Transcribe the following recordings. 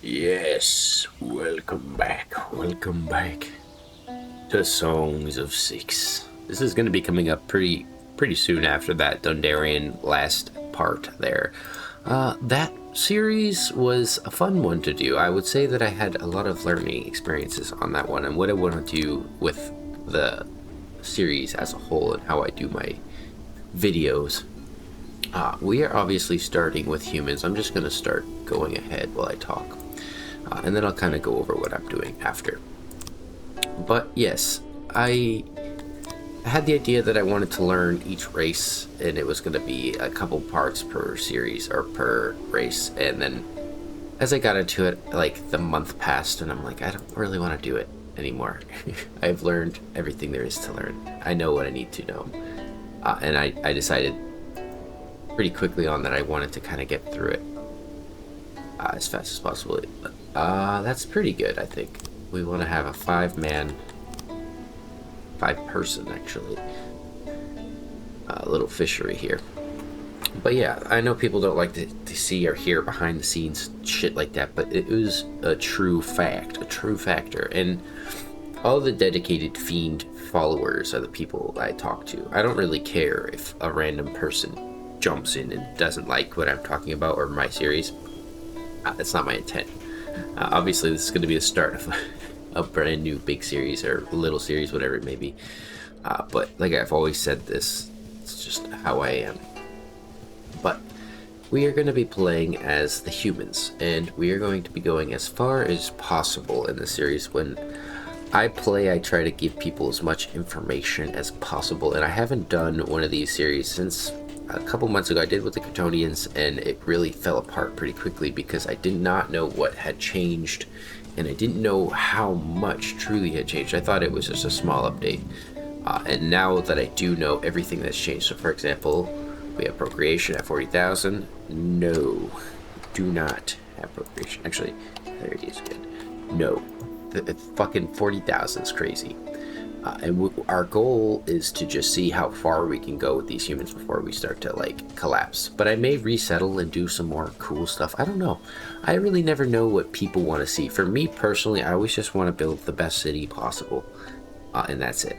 Yes, welcome back to Songs of Six. This is going to be coming up pretty soon after that Dundarian last part there. That series was a fun one to do. I would say that I had a lot of learning experiences on that one and what I want to do with the series as a whole and how I do my videos. We are obviously starting with humans. I'm just going to start going ahead while I talk. And then I'll kind of go over what I'm doing after. But yes, I had the idea that I wanted to learn each race, and it was going to be a couple parts per series or per race. And then as I got into it, like the month passed, and I'm like, I don't really want to do it anymore. I've learned everything there is to learn. I know what I need to know. And I decided pretty quickly on that I wanted to kind of get through it as fast as possible. That's pretty good, I think. We want to have a five-person actually, little fishery here. But yeah, I know people don't like to see or hear behind the scenes shit like that, but it was a true fact, a true factor. And all the dedicated Fiend followers are the people I talk to. I don't really care if a random person jumps in and doesn't like what I'm talking about or my series. That's not my intent. Obviously, this is going to be the start of a brand new big series or little series, whatever it may be. But like I've always said, it's just how I am. But we are going to be playing as the humans, and we are going to be going as far as possible in the series. When I play, I try to give people as much information as possible, and I haven't done one of these series since a couple months ago. I did with the Kryptonians, and it really fell apart pretty quickly because I did not know what had changed, and I didn't know how much truly had changed. I thought it was just a small update, and now that I do know everything that's changed. So for example, we have procreation at 40,000. No, do not have procreation. Actually, there it is. Good. No, the fucking 40,000 is crazy. And our goal is to just see how far we can go with these humans before we start to like collapse. But I may resettle and do some more cool stuff. I don't know. I really never know what people want to see. For me personally, I always just want to build the best city possible, and that's it.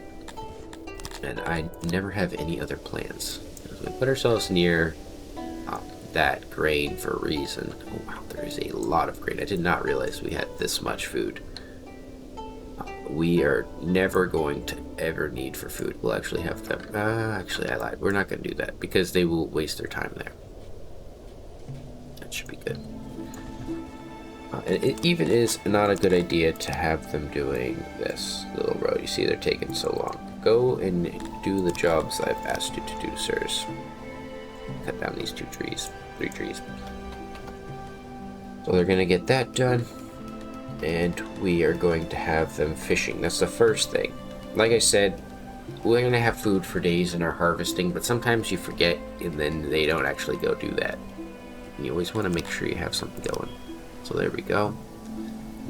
And I never have any other plans. We put ourselves near that grain for a reason. Oh wow, there is a lot of grain. I did not realize we had this much food. We are never going to ever need for food. We'll actually have them. Actually, I lied. We're not going to do that because they will waste their time there. That should be good. It even is not a good idea to have them doing this little road. You see, they're taking so long. Go and do the jobs I've asked you to do, sirs. Cut down these 3 trees. So they're going to get that done. And we are going to have them fishing. That's the first thing. Like I said, we're going to have food for days in our harvesting, but sometimes you forget and then they don't actually go do that. And you always want to make sure you have something going. So there we go.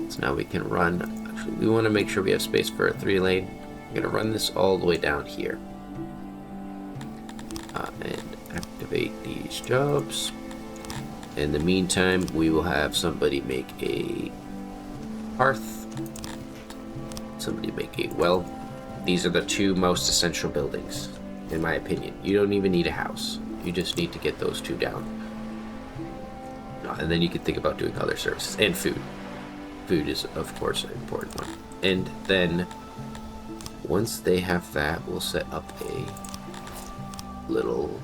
So now we can run. Actually, we want to make sure we have space for a 3-lane. I'm going to run this all the way down here. And activate these jobs. In the meantime, we will have somebody make a hearth, somebody make a well. These are the 2 most essential buildings, in my opinion. You don't even need a house. You just need to get those 2 down. And then you can think about doing other services. And food. Food is, of course, an important one. And then, once they have that, we'll set up a little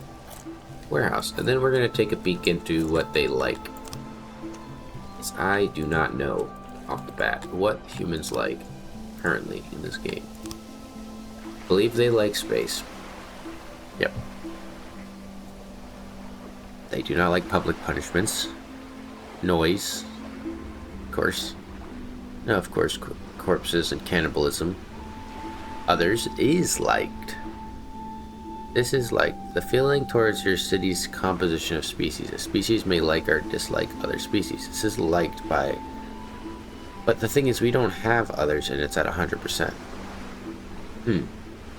warehouse. And then we're going to take a peek into what they like. I do not know off the bat what humans like currently in this game. I believe they like space. Yep. They do not like public punishments. Noise. Of course. No, of course, corpses and cannibalism. Others is liked. This is like the feeling towards your city's composition of species. A species may like or dislike other species. This is liked by... But the thing is, we don't have others and it's at 100%.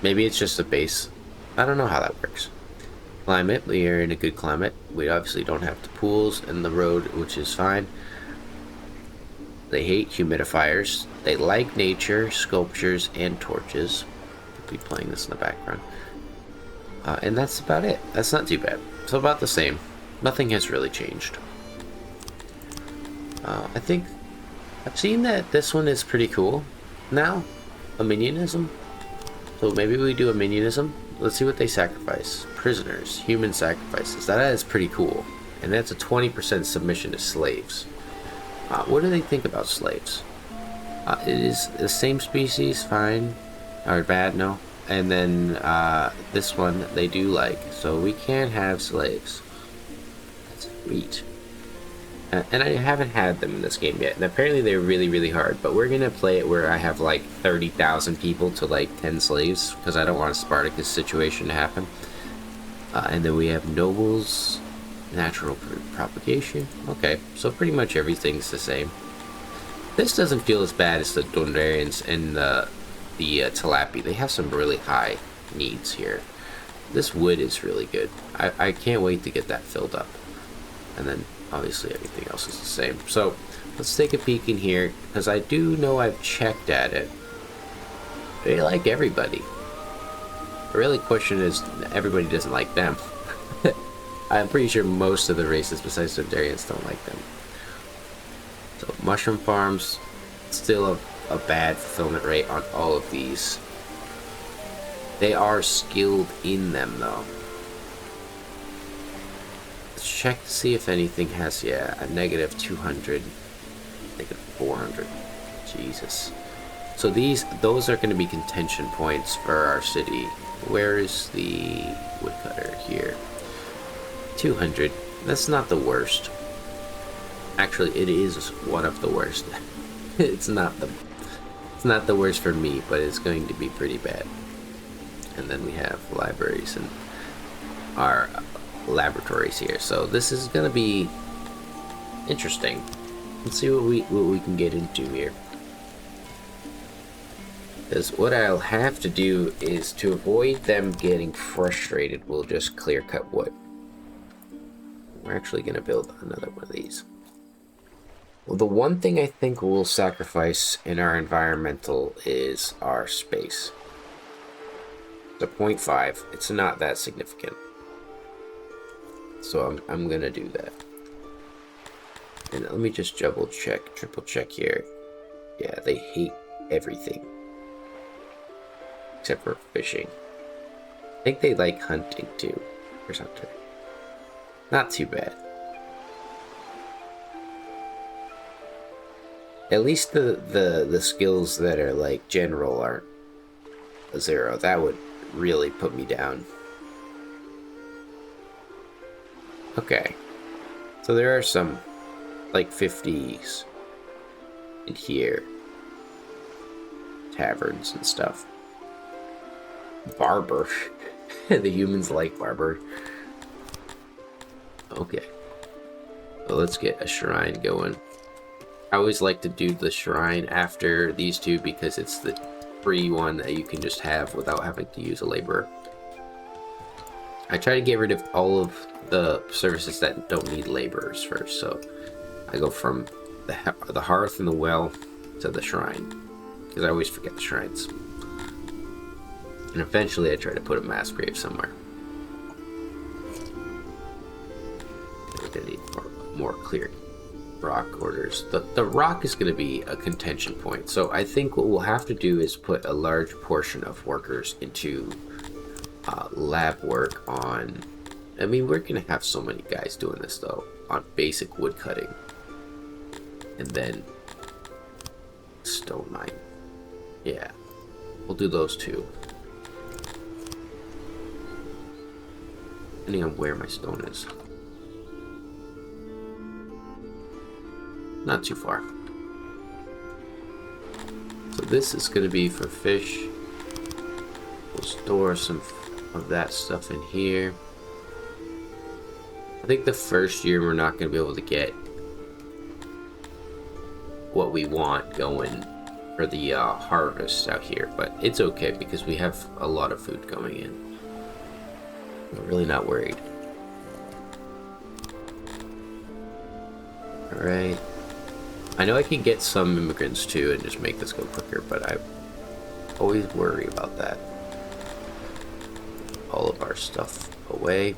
Maybe it's just a base. I don't know how that works. Climate, we are in a good climate. We obviously don't have the pools and the road, which is fine. They hate humidifiers. They like nature, sculptures, and torches. I'll be playing this in the background. And that's about it. That's not too bad. So about the same. Nothing has really changed. I think I've seen that this one is pretty cool now. A minionism. So maybe we do a minionism. Let's see what they sacrifice. Prisoners. Human sacrifices. That is pretty cool. And that's a 20% submission to slaves. What do they think about slaves? It is the same species, fine. Or bad, no. And then this one they do like, so we can have slaves. That's sweet. And I haven't had them in this game yet, and apparently they're really, really hard. But we're gonna play it where I have like 30,000 people to like 10 slaves, because I don't want a Spartacus situation to happen. And then we have nobles, natural propagation. Okay, so pretty much everything's the same. This doesn't feel as bad as the Dondarians and the Talapi. They have some really high needs here. This wood is really good. I can't wait to get that filled up. And then obviously everything else is the same. So let's take a peek in here, because I do know I've checked at it. They like everybody. The really question is, everybody doesn't like them. I'm pretty sure most of the races besides Dondarians don't like them. So mushroom farms, still a bad fulfillment rate on all of these. They are skilled in them though. Let's check to see if anything has, yeah, a negative 200, negative 400. Jesus. So those are going to be contention points for our city. Where is the woodcutter? Here. 200. That's not the worst. Actually, it is one of the worst. It's not the worst for me, but it's going to be pretty bad. And then we have libraries and our laboratories here. So this is going to be interesting. Let's see what we can get into here. Because what I'll have to do is, to avoid them getting frustrated, we'll just clear cut wood. We're actually going to build another one of these. Well, the one thing I think we'll sacrifice in our environmental is our space. The 0.5, it's not that significant. So I'm going to do that. And let me just triple check here. Yeah, they hate everything. Except for fishing. I think they like hunting too, or something. Not too bad. At least the skills that are like general aren't a 0. That would really put me down. Okay. So there are some like 50s in here. Taverns and stuff. Barber. The humans like barber. Okay. So let's get a shrine going. I always like to do the shrine after these two because it's the free one that you can just have without having to use a laborer. I try to get rid of all of the services that don't need laborers first, so I go from the hearth and the well to the shrine, because I always forget the shrines. And eventually I try to put a mass grave somewhere. We're gonna need more clear rock orders. The rock is going to be a contention point, so I think what we'll have to do is put a large portion of workers into lab work on I mean, we're gonna have so many guys doing this though on basic wood cutting, and then stone mine. Yeah, we'll do those two. Depending on where my stone is. Not too far. So this is going to be for fish. We'll store some of that stuff in here. I think the first year we're not going to be able to get what we want going for the harvest out here, but it's okay because we have a lot of food going in. I'm really not worried. Alright. I know I can get some immigrants too and just make this go quicker, but I always worry about that. All of our stuff away.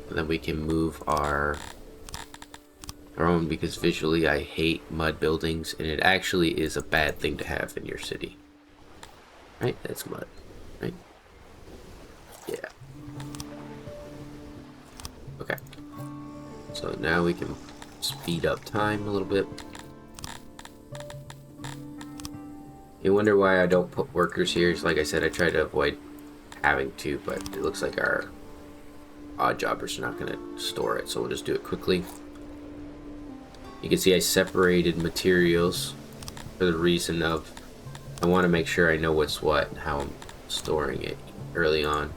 And then we can move our own, because visually I hate mud buildings, and it actually is a bad thing to have in your city. Right? That's mud. Right? Yeah. Okay. So now we can speed up time a little bit. You wonder why I don't put workers here. Like I said, I try to avoid having to, but it looks like our odd jobbers are not going to store it, so we'll just do it quickly. You can see I separated materials for the reason of I want to make sure I know what's what and how I'm storing it early on.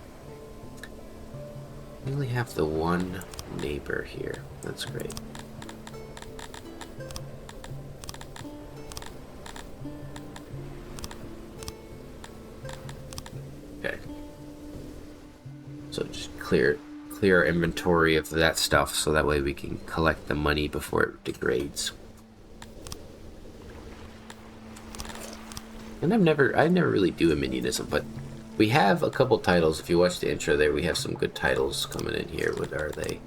We only have the one neighbor here. That's great. Okay. So just clear our inventory of that stuff so that way we can collect the money before it degrades. And I never really do a minionism, but we have a couple titles. If you watch the intro there, we have some good titles coming in here. What are they?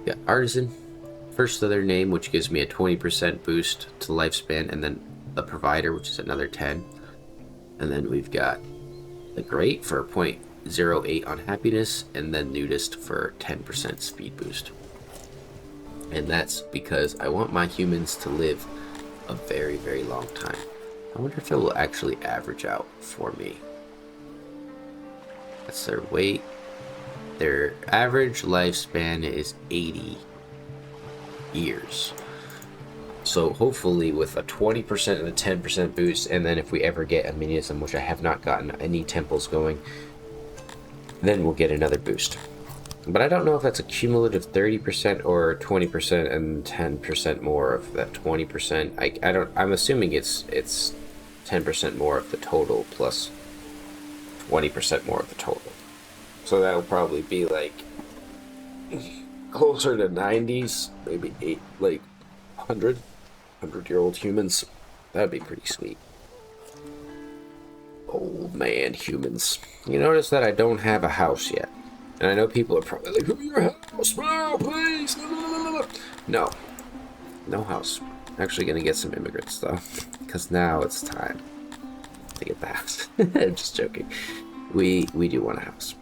Yeah, Artisan, first of their name, which gives me a 20% boost to lifespan, and then the Provider, which is another 10. And then we've got the Great for 0.08 on happiness, and then Nudist for 10% speed boost. And that's because I want my humans to live a very, very long time. I wonder if it will actually average out for me. That's their weight. Their average lifespan is 80 years. So hopefully with a 20% and a 10% boost, and then if we ever get a minionism, which I have not gotten any temples going, then we'll get another boost. But I don't know if that's a cumulative 30% or 20% and 10% more of that 20%. I'm assuming it's 10% more of the total plus 20% more of the total. So that'll probably be like closer to 90s, maybe 100-year-old humans. That'd be pretty sweet. Old man humans. You notice that I don't have a house yet. And I know people are probably like, "Give me your house, no, please." No. No house. I'm actually gonna get some immigrants though. Because now it's time to get the house. I'm just joking. We do want a house.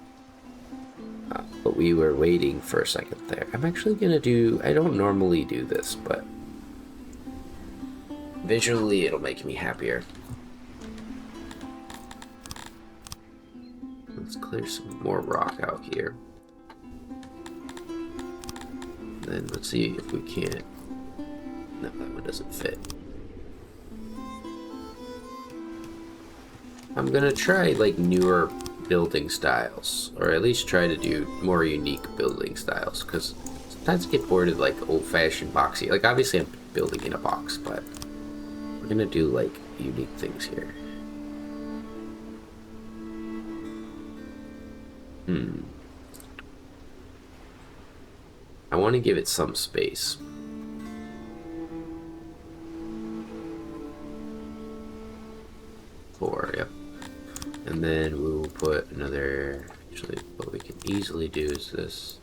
But we were waiting for a second there. I'm actually gonna do, I don't normally do this, but visually it'll make me happier. Let's clear some more rock out here. Then let's see if we can't. No, that one doesn't fit. I'm gonna try like newer building styles, or at least try to do more unique building styles, because sometimes I get bored of like old-fashioned boxy. Like obviously I'm building in a box, but we're gonna do like unique things here. I want to give it some space. Four, yep. And then we will put another, actually what we can easily do is this.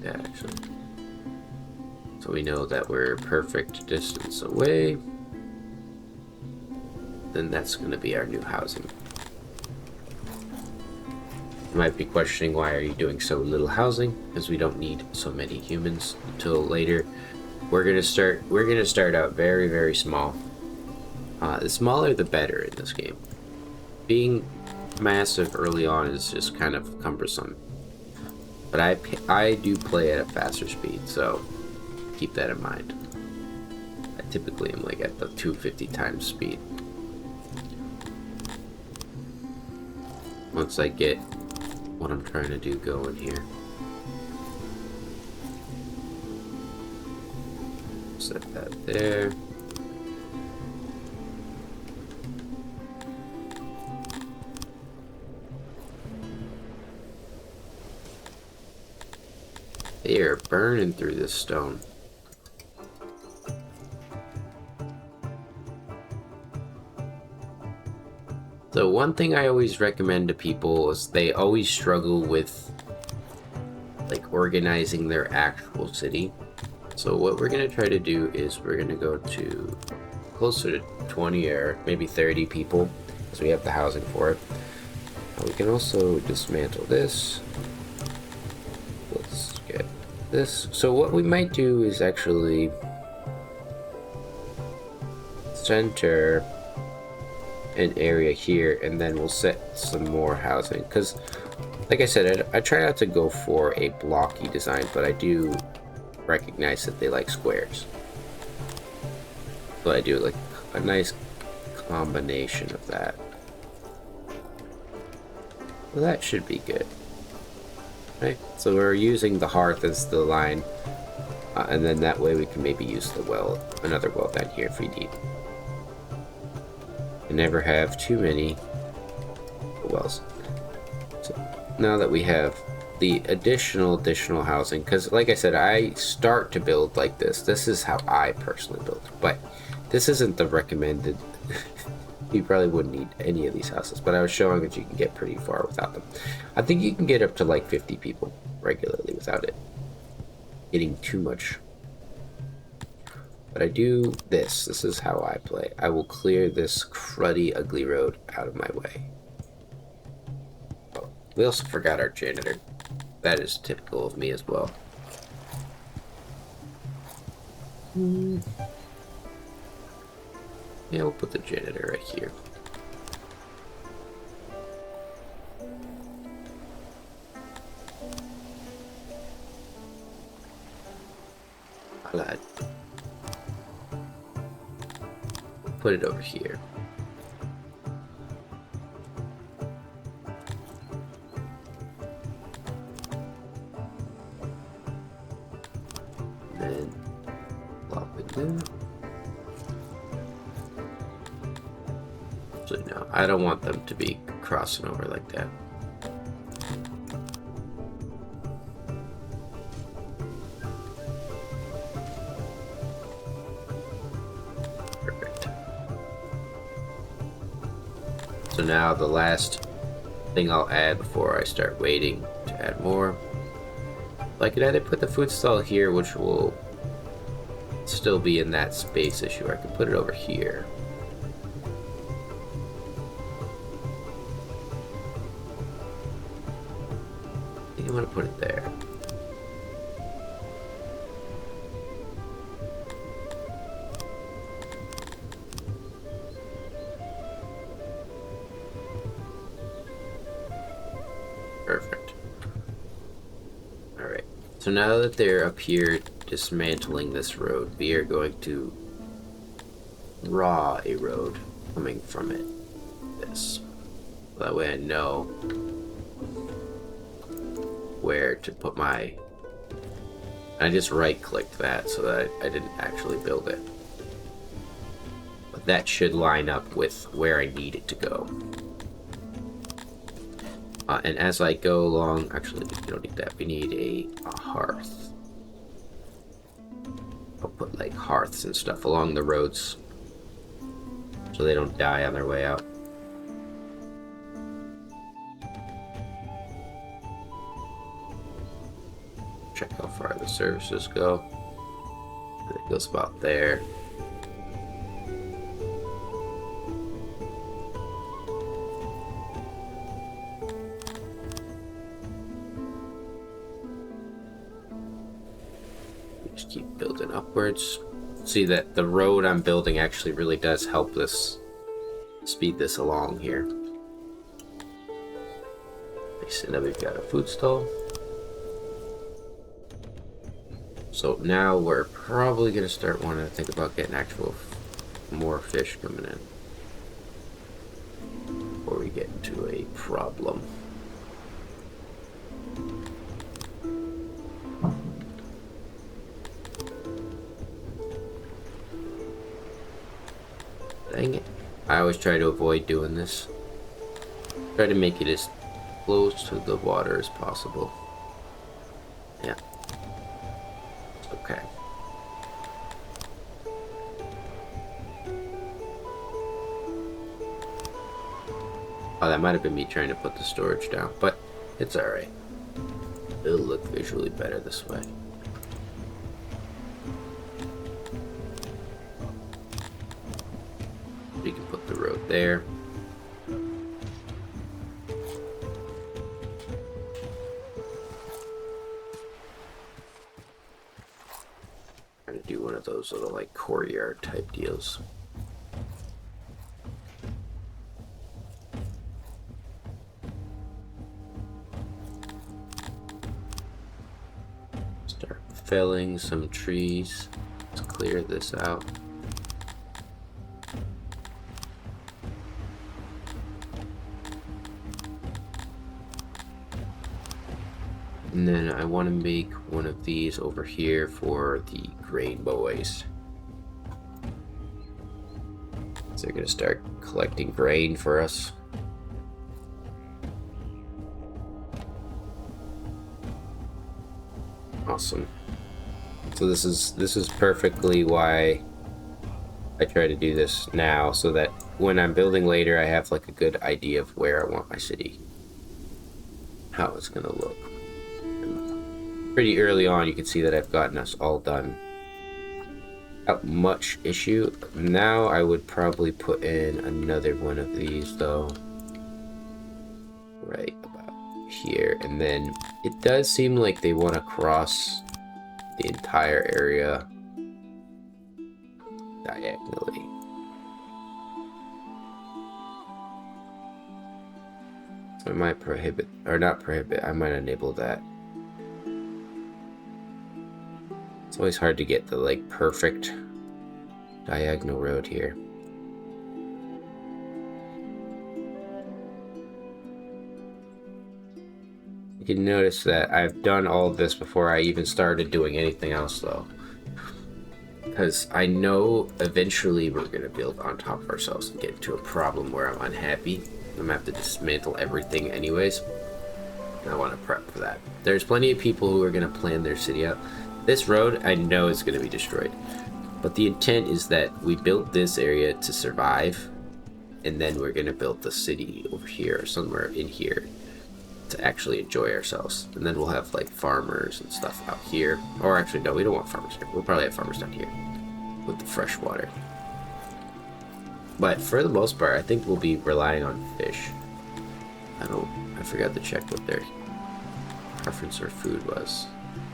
That actually. So we know that we're perfect distance away. Then that's going to be our new housing. You might be questioning, why are you doing so little housing? Because we don't need so many humans until later. We're gonna start out very, very small. The smaller the better in this game. Being massive early on is just kind of cumbersome. But I do play at a faster speed, so keep that in mind. I typically am like at the 250 times speed. Once I get what I'm trying to do going here. Set that there. They are burning through this stone. So one thing I always recommend to people is they always struggle with like organizing their actual city. So what we're gonna try to do is we're gonna go to closer to 20 or maybe 30 people, because we have the housing for it. We can also dismantle this. Let's get this. So what we might do is actually center an area here, and then we'll set some more housing, because like I said, I try not to go for a blocky design, but I do recognize that they like squares, so I do like a nice combination of that. Well, that should be good. Okay, so we're using the hearth as the line, and then that way we can maybe use the well, another well down here if we need. And never have too many wells. So now that we have the additional housing, because like I said, I start to build like this. This is how I personally build, but this isn't the recommended. You probably wouldn't need any of these houses, but I was showing that you can get pretty far without them. I think you can get up to like 50 people regularly without it getting too much. But I do this. This is how I play. I will clear this cruddy, ugly road out of my way. Oh, we also forgot our janitor. That is typical of me as well. Yeah, we'll put the janitor right here. Lad. Put it over here. And then plop it there. So no, I don't want them to be crossing over like that. Perfect. So now the last thing I'll add before I start waiting to add more. I could either put the food stall here, which will still be in that space issue, or I could put it over here. I think I'm gonna put it there. Perfect. Alright, so now that they're up here dismantling this road, we are going to draw a road coming from it. This. That way I know where to put my... I just right-clicked that so that I didn't actually build it. But that should line up with where I need it to go. And as I go along, actually, we don't need that. We need a hearth. I'll put like hearths and stuff along the roads so they don't die on their way out. Check how far the services go. And it goes about there. just keep building upwards. See that the road I'm building actually really does help this speed this along here. So now we've got a food stall. So now we're probably gonna start wanting to think about getting actual more fish coming in before we get into a problem. Dang it. I always try to avoid doing this. Try to make it as close to the water as possible. Yeah. Okay. Oh, that might have been me trying to put the storage down, but it's alright. It'll look visually better this way. We can put the road there. I'm gonna do one of those little like courtyard type deals. Start felling some trees. Let's clear this out. And then I want to make one of these over here for the grain boys. So they're going to start collecting grain for us. Awesome. So this is perfectly why I try to do this now, so that when I'm building later I have like a good idea of where I want my city, how it's going to look. Pretty early on, you can see that I've gotten us all done without much issue. Now I would probably put in another one of these though, right about here, and then it does seem like they want to cross the entire area diagonally. So I might prohibit, or not prohibit, I might enable that. It's always hard to get the like perfect diagonal road here. You can notice that I've done all of this before I even started doing anything else though, because I know eventually we're going to build on top of ourselves and get into a problem where I'm unhappy. I'm going to have to dismantle everything anyways. And I want to prep for that. There's plenty of people who are going to plan their city out. This road, I know it's going to be destroyed. But the intent is that we built this area to survive, and then we're going to build the city over here, or somewhere in here, to actually enjoy ourselves. And then we'll have like farmers and stuff out here. Or actually, no, we don't want farmers here. We'll probably have farmers down here with the fresh water. But for the most part, I think we'll be relying on fish. I forgot to check what their preference or food was.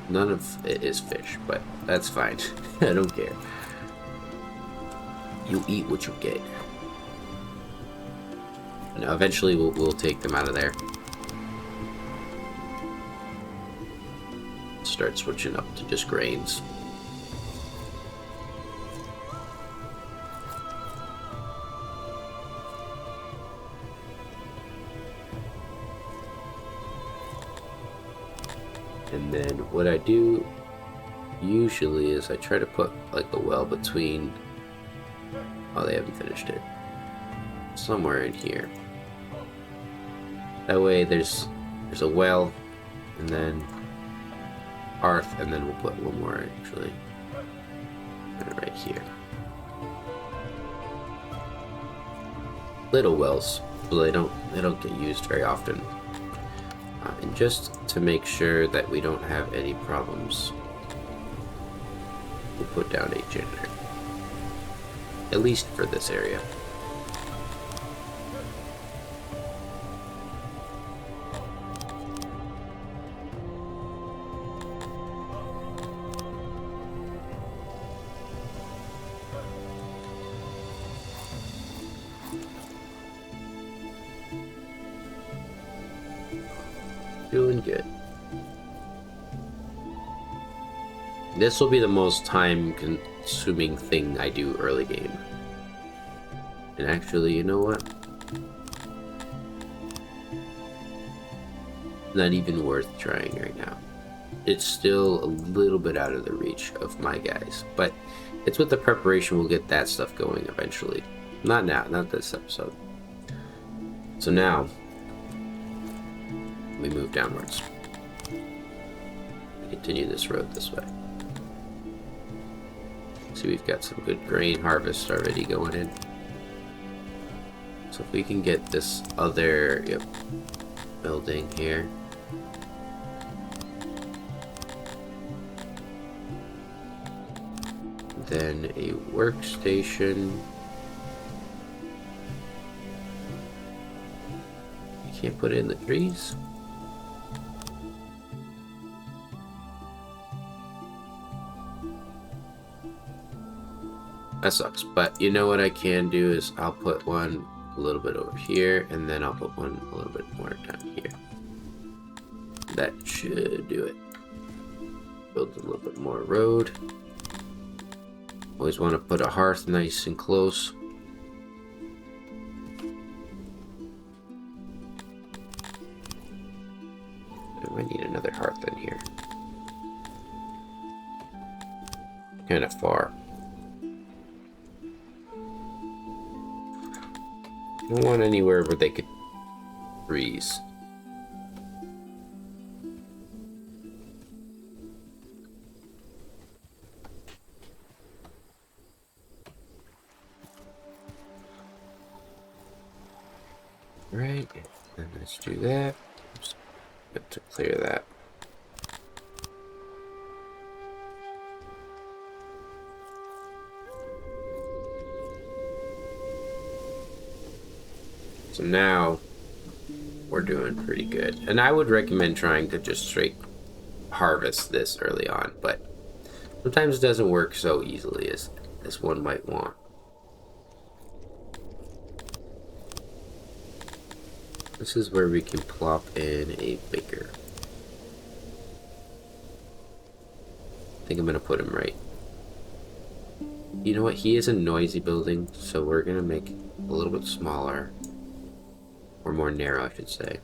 None of it is fish, but that's fine. I don't care. You eat what you get. Now, eventually we'll take them out of there. Start switching up to just grains. And then what I do usually is I try to put like a well between, oh, they haven't finished it, somewhere in here. That way there's a well, and then hearth, and then we'll put one more actually right here. Little wells, so they don't get used very often. And just to make sure that we don't have any problems, we'll put down a generator. At least for this area. Doing good. This will be the most time-consuming thing I do early game. And actually, you know what? Not even worth trying right now. It's still a little bit out of the reach of my guys, but it's with the preparation we'll get that stuff going eventually. Not now, not this episode. So now, we move downwards. Continue this road this way. See, we've got some good grain harvest already going in. So if we can get this other building here. Then a workstation. You can't put it in the trees? That sucks, but you know what I can do is I'll put one a little bit over here, and then I'll put one a little bit more down here. That should do it. Build a little bit more road. Always want to put a hearth nice and close. I might need another hearth in here. Kind of far. I don't want anywhere where they could freeze. Right, and let's do that. Just got to clear that. So now we're doing pretty good. And I would recommend trying to just straight harvest this early on, but sometimes it doesn't work so easily as one might want. This is where we can plop in a baker. I think I'm gonna put him right. You know what? He is a noisy building, so we're gonna make it a little bit smaller. Or more narrow, I should say.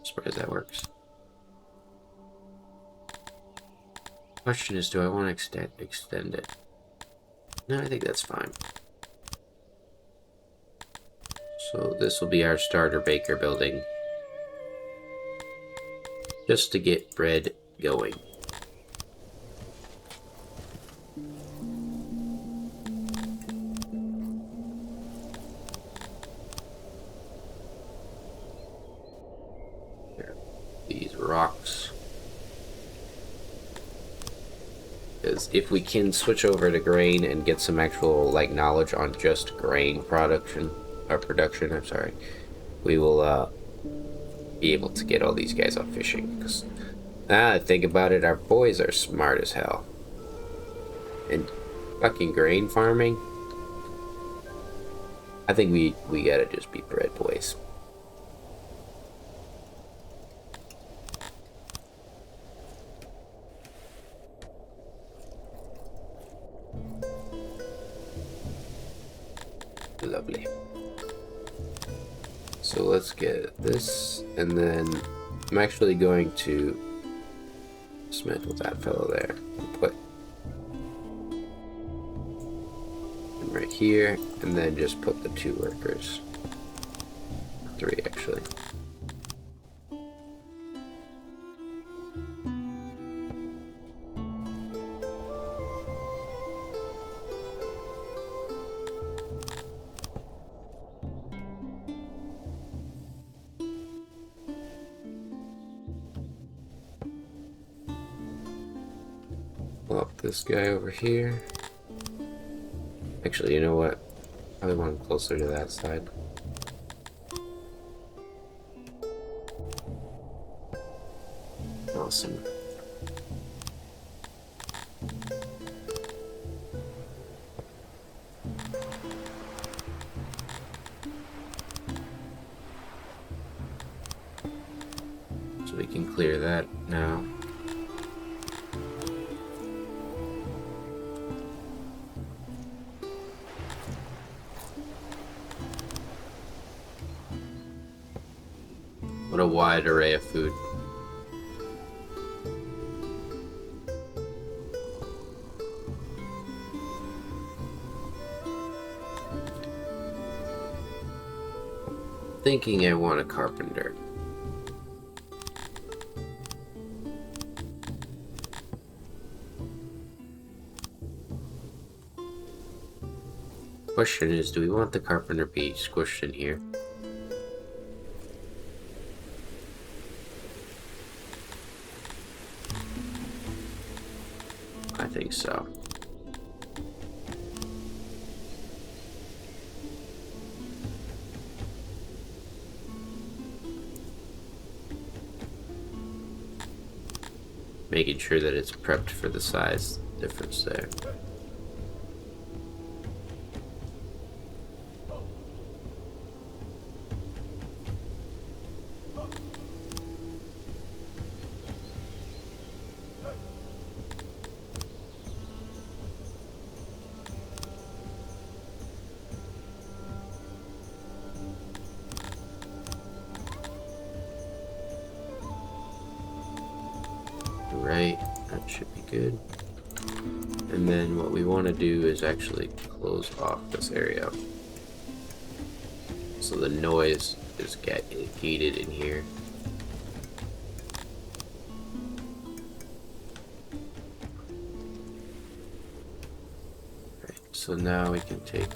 Surprised that works. Question is, do I want to extend it? No, I think that's fine. So this will be our starter baker building. Just to get bread going. Here, these rocks. Because if we can switch over to grain and get some actual knowledge on just grain production, I'm sorry, we will be able to get all these guys off fishing. Because now I think about it, our boys are smart as hell. And fucking grain farming, I think we gotta just be bread boys. Lovely. So let's get this, and then I'm actually going to dismantle that fellow there and put him right here, and then just put the 2 workers. 3 actually. Up this guy over here. Actually, you know what? Probably want him closer to that side. Awesome. we can clear that now. What a wide array of food. Thinking I want a carpenter. Question is, do we want the carpenter be squished in here? I think so. Making sure that it's prepped for the size difference there. Right, that should be good. And then what we want to do is actually close off this area so the noise is gated in here. Right, so now we can take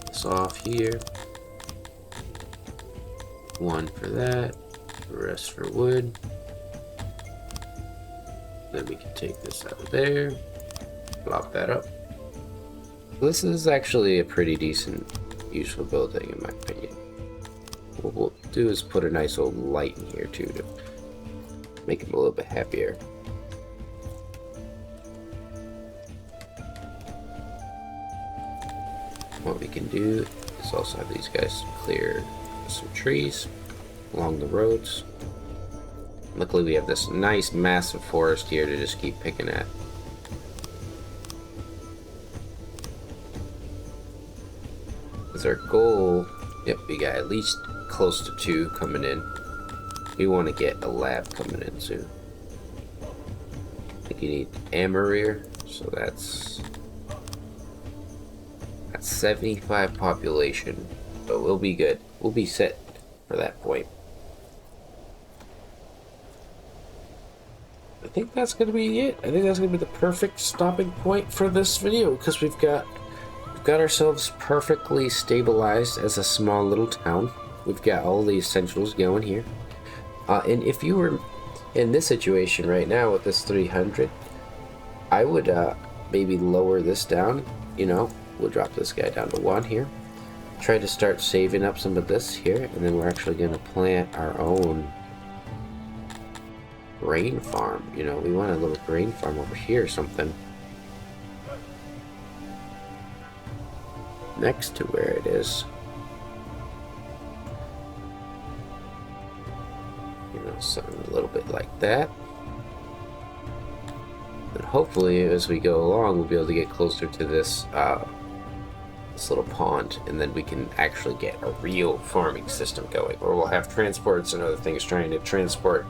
this off here. One for that, the rest for wood. Then we can take this out of there, plop that up. This is actually a pretty decent, useful building in my opinion. What we'll do is put a nice old light in here too to make him a little bit happier. What we can do is also have these guys clear some trees along the roads. Luckily we have this nice massive forest here to just keep picking at. As our goal, yep, we got at least close to 2 coming in. We want to get a lab coming in soon. I think you need Amarir, so that's 75 population, but we'll be good. We'll be set for that point. I think that's going to be it. I think that's going to be the perfect stopping point for this video, because we've got ourselves perfectly stabilized as a small little town. We've got all the essentials going here. And if you were in this situation right now with this 300, I would maybe lower this down. You know, we'll drop this guy down to 1 here. Try to start saving up some of this here, and then we're actually going to plant our own grain farm. You know, we want a little grain farm over here or something next to where it is. You know, something a little bit like that. And hopefully as we go along we'll be able to get closer to this this little pond, and then we can actually get a real farming system going, or we'll have transports and other things trying to transport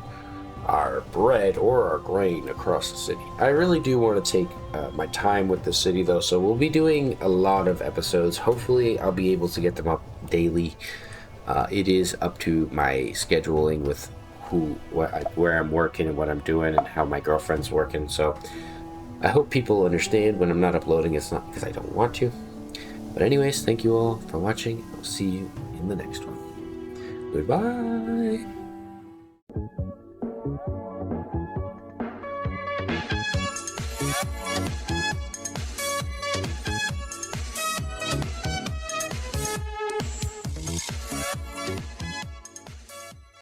our bread or our grain across the city. I really do want to take my time with the city though, so we'll be doing a lot of episodes. Hopefully I'll be able to get them up daily. It is up to my scheduling with where I'm working and what I'm doing and how my girlfriend's working, so I hope people understand when I'm not uploading. It's not because I don't want to, but anyways, thank you all for watching. I'll see you in the next one. Goodbye.